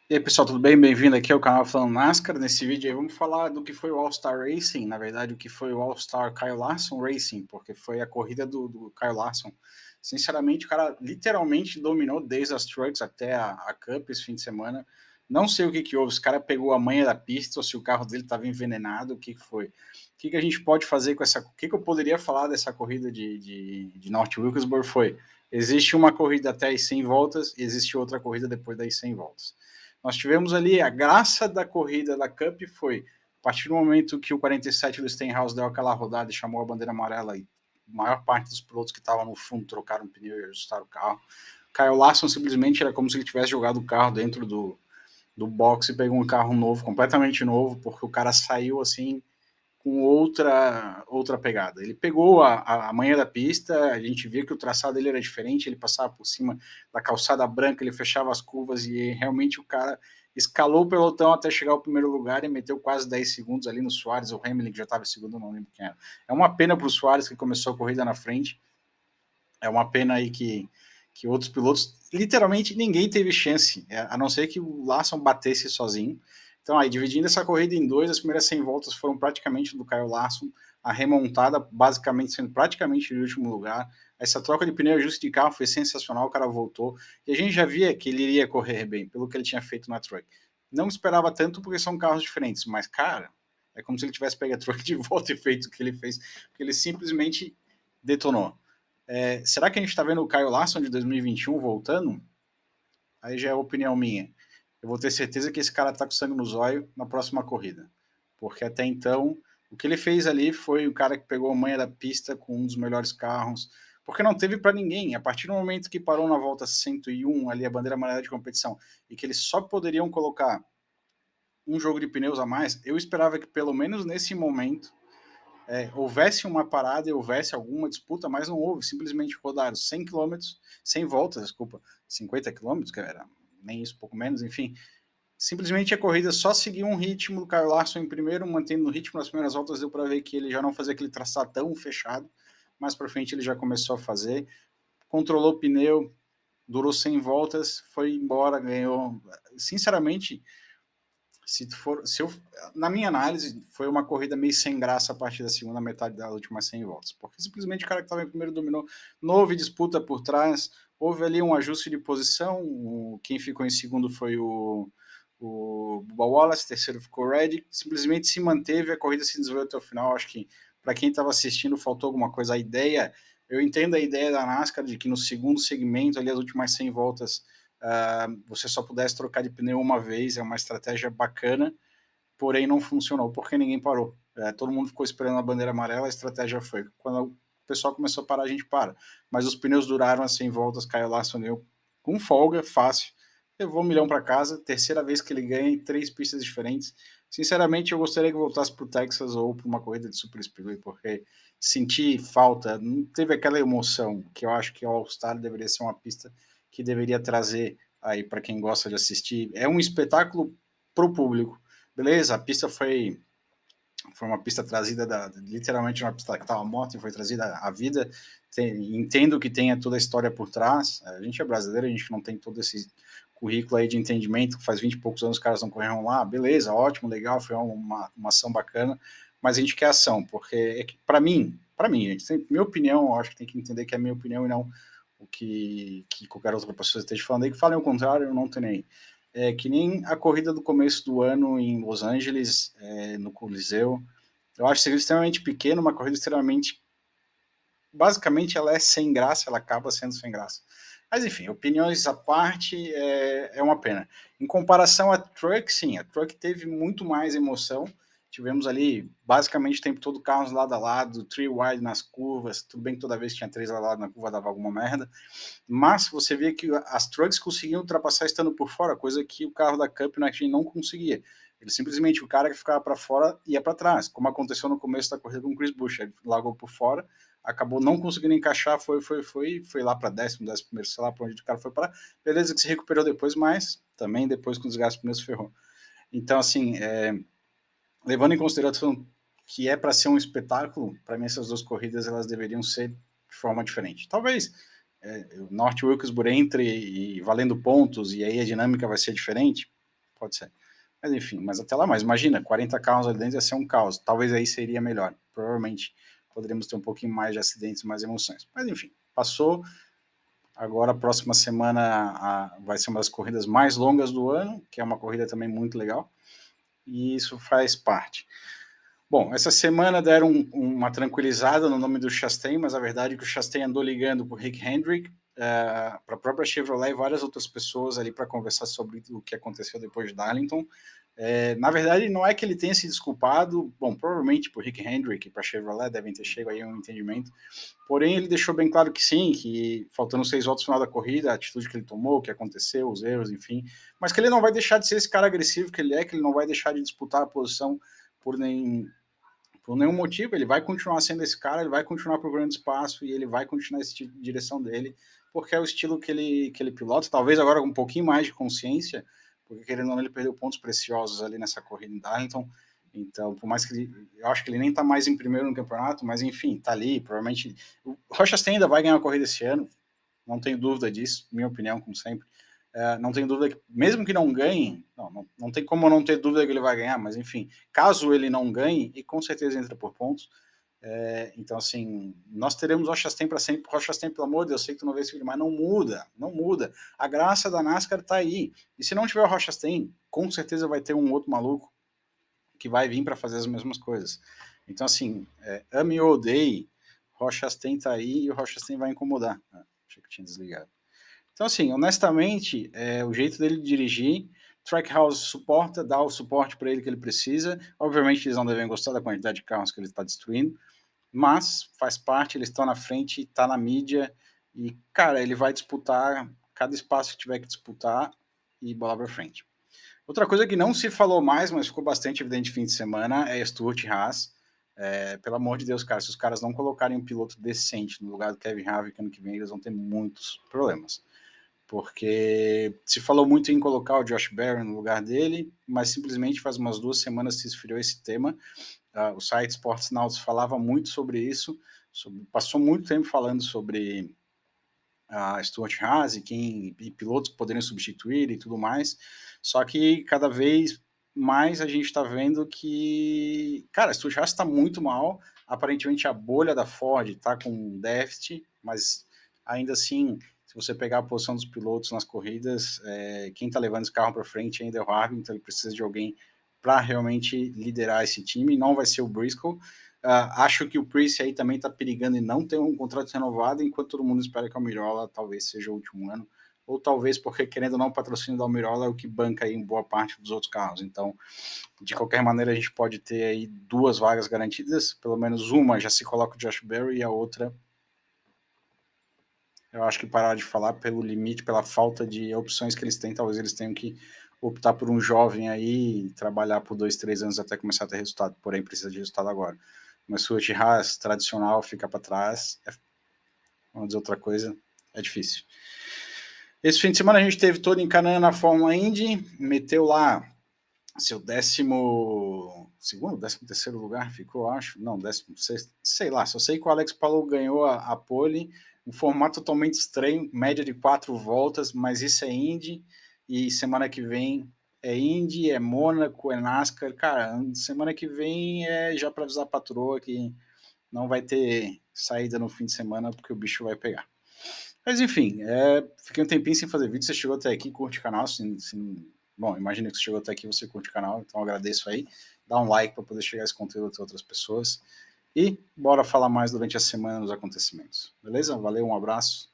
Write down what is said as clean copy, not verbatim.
E aí, pessoal, tudo bem? Bem-vindo aqui ao canal Falando NASCAR. Nesse vídeo aí vamos falar do que foi o All-Star Racing, na verdade, o que foi o All-Star Kyle Larson Racing, porque foi a corrida do Kyle Larson. Sinceramente, o cara literalmente dominou desde as Trucks até a Cup esse fim de semana. Não sei o que houve, esse cara pegou a manha da pista ou se o carro dele estava envenenado, o que foi. O que a gente pode fazer com essa... O que eu poderia falar dessa corrida de North Wilkesboro foi: existe uma corrida até as 100 voltas, existe outra corrida depois das 100 voltas. Nós tivemos ali a graça da corrida da Cup foi a partir do momento que o 47 do Stenhouse deu aquela rodada e chamou a bandeira amarela, e a maior parte dos pilotos que estavam no fundo trocaram o pneu e ajustaram o carro. Kyle Larson simplesmente era como se ele tivesse jogado o carro dentro do box e pegou um carro novo, completamente novo, porque o cara saiu assim com outra pegada. Ele pegou a manha da pista, a gente via que o traçado dele era diferente, ele passava por cima da calçada branca, ele fechava as curvas e realmente o cara escalou o pelotão até chegar ao primeiro lugar e meteu quase 10 segundos ali no Soares, ou Hamilton, que já estava em segundo, não lembro quem era. É uma pena para o Soares, que começou a corrida na frente, é uma pena aí que outros pilotos, literalmente ninguém teve chance, a não ser que o Larson batesse sozinho. Então, aí, dividindo essa corrida em dois, as primeiras 100 voltas foram praticamente do Kyle Larson, a remontada basicamente sendo praticamente de último lugar. Essa troca de pneu, ajuste de carro foi sensacional, o cara voltou. E a gente já via que ele iria correr bem, pelo que ele tinha feito na truck. Não esperava tanto porque são carros diferentes, mas, cara, é como se ele tivesse pego a truck de volta e feito o que ele fez, porque ele simplesmente detonou. Será que a gente está vendo o Kyle Larson de 2021 voltando? Aí já é opinião minha. Eu vou ter certeza que esse cara está com sangue no zóio na próxima corrida. Porque até então, o que ele fez ali foi o cara que pegou a manha da pista com um dos melhores carros, porque não teve para ninguém. A partir do momento que parou na volta 101, ali a bandeira amarela de competição, e que eles só poderiam colocar um jogo de pneus a mais, eu esperava que pelo menos nesse momento houvesse uma parada e houvesse alguma disputa, mas não houve. Simplesmente rodaram 100 quilômetros, 100 voltas, desculpa, 50 quilômetros, que era nem isso, pouco menos, enfim. Simplesmente a corrida só seguiu um ritmo do Kyle Larson em primeiro, mantendo o ritmo nas primeiras voltas, deu para ver que ele já não fazia aquele traçado tão fechado, mais para frente ele já começou a fazer, controlou o pneu, durou 100 voltas, foi embora, ganhou. Sinceramente, se eu, na minha análise, foi uma corrida meio sem graça a partir da segunda metade das últimas 100 voltas, porque simplesmente o cara que estava em primeiro dominou, não houve disputa por trás, houve ali um ajuste de posição, quem ficou em segundo foi o Bubba Wallace, terceiro ficou o Reddick, simplesmente se manteve, a corrida se desenvolveu até o final. Acho que para quem estava assistindo faltou alguma coisa, a ideia, eu entendo a ideia da NASCAR de que no segundo segmento, ali as últimas 100 voltas, você só pudesse trocar de pneu uma vez, é uma estratégia bacana, porém não funcionou porque ninguém parou. Todo mundo ficou esperando a bandeira amarela, a estratégia foi: quando o pessoal começou a parar, a gente para. Mas os pneus duraram as 100 voltas, Kyle Larson ganhou com folga, fácil, levou 1 milhão para casa, terceira vez que ele ganha em 3 pistas diferentes. Sinceramente, eu gostaria que voltasse para o Texas ou para uma corrida de Super Speedway, porque senti falta, não teve aquela emoção que eu acho que o All-Star deveria ser uma pista que deveria trazer aí para quem gosta de assistir. É um espetáculo para o público. Beleza, a pista foi uma pista trazida literalmente uma pista que estava morta e foi trazida à vida. Entendo que tenha toda a história por trás. A gente é brasileiro, a gente não tem todo esse currículo aí de entendimento, que faz 20 e poucos anos os caras não correram lá, beleza, ótimo, legal, foi uma ação bacana, mas a gente quer ação, porque para mim, gente, minha opinião, eu acho que tem que entender que é minha opinião e não o que qualquer outra pessoa esteja falando aí, que falem o contrário, eu não tenho nem. É que nem a corrida do começo do ano em Los Angeles, no Coliseu. Eu acho que seria extremamente pequeno, uma corrida extremamente. Basicamente, ela é sem graça, ela acaba sendo sem graça. Mas, enfim, opiniões à parte, é uma pena. Em comparação à Truck, sim, a Truck teve muito mais emoção. Tivemos ali, basicamente, o tempo todo carros lado a lado, three wide nas curvas. Tudo bem que toda vez que tinha 3 lado na curva dava alguma merda, mas você vê que as trucks conseguiam ultrapassar estando por fora, coisa que o carro da Cup não conseguia. Ele simplesmente, o cara que ficava para fora ia para trás, como aconteceu no começo da corrida com o Chris Busch. Ele largou por fora, acabou não conseguindo encaixar, foi lá para décimo primeiro, sei lá para onde o cara foi para. Beleza que se recuperou depois, mas também depois com os gastos pneus ferrou. Então, assim, levando em consideração que é para ser um espetáculo, para mim essas duas corridas elas deveriam ser de forma diferente. Talvez o North Wilkesboro entre e valendo pontos, e aí a dinâmica vai ser diferente. pode ser. Mas enfim, mas até lá, mas imagina, 40 carros ali dentro ia ser um caos. Talvez aí seria melhor. Provavelmente poderíamos ter um pouquinho mais de acidentes, mais emoções. Mas enfim, passou. Agora, a próxima semana vai ser uma das corridas mais longas do ano, que é uma corrida também muito legal. E isso faz parte. Bom, essa semana deram uma tranquilizada no nome do Chastain, mas a verdade é que o Chastain andou ligando para o Rick Hendrick, para a própria Chevrolet e várias outras pessoas ali para conversar sobre o que aconteceu depois de Darlington. Na verdade, não é que ele tenha se desculpado, bom, provavelmente para o Rick Hendrick e para a Chevrolet devem ter chegado aí a um entendimento, porém ele deixou bem claro que sim, que faltando 6 voltas no final da corrida, a atitude que ele tomou, o que aconteceu, os erros, enfim, mas que ele não vai deixar de ser esse cara agressivo que ele não vai deixar de disputar a posição por nenhum motivo, ele vai continuar sendo esse cara, ele vai continuar procurando espaço e ele vai continuar esse tipo de direção dele, porque é o estilo que ele pilota, talvez agora com um pouquinho mais de consciência, porque querendo ou não, ele perdeu pontos preciosos ali nessa corrida em Darlington, então, por mais que eu acho que ele nem tá mais em primeiro no campeonato, mas enfim, tá ali, provavelmente, o Rochastain ainda vai ganhar a corrida esse ano, não tenho dúvida disso, minha opinião, como sempre, não tenho dúvida que, mesmo que não ganhe, não tem como eu não ter dúvida que ele vai ganhar, mas enfim, caso ele não ganhe, e com certeza entra por pontos, então assim, nós teremos o Rochastain para sempre, Rochastain, pelo amor de Deus, eu sei que tu não vê esse vídeo, mas não muda, a graça da NASCAR tá aí, e se não tiver o Rochastain, com certeza vai ter um outro maluco que vai vir para fazer as mesmas coisas, então assim, ame ou odeie, Rochastain tá aí e o Rochastain vai incomodar, achei que eu tinha desligado. Então, assim, honestamente, o jeito dele dirigir, Trackhouse suporta, dá o suporte para ele que ele precisa. Obviamente, eles não devem gostar da quantidade de carros que ele está destruindo, mas faz parte, eles estão na frente, está na mídia, e, cara, ele vai disputar cada espaço que tiver que disputar e bola para frente. Outra coisa que não se falou mais, mas ficou bastante evidente no fim de semana, é Stuart Haas. Pelo amor de Deus, cara, se os caras não colocarem um piloto decente no lugar do Kevin Harvick ano que vem, eles vão ter muitos problemas, porque se falou muito em colocar o Josh Berry no lugar dele, mas simplesmente faz umas 2 semanas se esfriou esse tema. O site Sports Nauts falava muito sobre isso, passou muito tempo falando sobre a Stuart Haas e pilotos que poderiam substituir e tudo mais, só que cada vez mais a gente está vendo que, cara, a Stuart Haas está muito mal, aparentemente a bolha da Ford está com déficit, mas ainda assim, se você pegar a posição dos pilotos nas corridas, quem está levando esse carro para frente ainda é o Harvey, então ele precisa de alguém para realmente liderar esse time, não vai ser o Briscoe. Acho que o Priest aí também está perigando em não ter um contrato renovado, enquanto todo mundo espera que a Almirola talvez seja o último ano, ou talvez porque, querendo ou não, o patrocínio da Almirola é o que banca aí em boa parte dos outros carros. Então, de qualquer maneira, a gente pode ter aí 2 vagas garantidas, pelo menos uma já se coloca o Josh Berry e a outra eu acho que parar de falar pelo limite, pela falta de opções que eles têm, talvez eles tenham que optar por um jovem aí e trabalhar por 2, 3 anos até começar a ter resultado, porém precisa de resultado agora. Mas se o Haas tradicional fica para trás, vamos dizer outra coisa, é difícil. Esse fim de semana a gente teve todo encanando na Fórmula Indy, meteu lá seu 12º, 13º lugar ficou, acho, não, 16º, sei lá, só sei que o Alex Palou ganhou a pole, um formato totalmente estranho, média de 4 voltas, mas isso é Indy, e semana que vem é Indy, é Mônaco, é NASCAR, cara, semana que vem é já para avisar a patroa que não vai ter saída no fim de semana, porque o bicho vai pegar. Mas enfim, fiquei um tempinho sem fazer vídeo, você chegou até aqui, curte o canal, bom, imagina que você chegou até aqui, você curte o canal, então agradeço aí, dá um like para poder chegar esse conteúdo a outras pessoas, e bora falar mais durante a semana dos acontecimentos, beleza? Valeu, um abraço.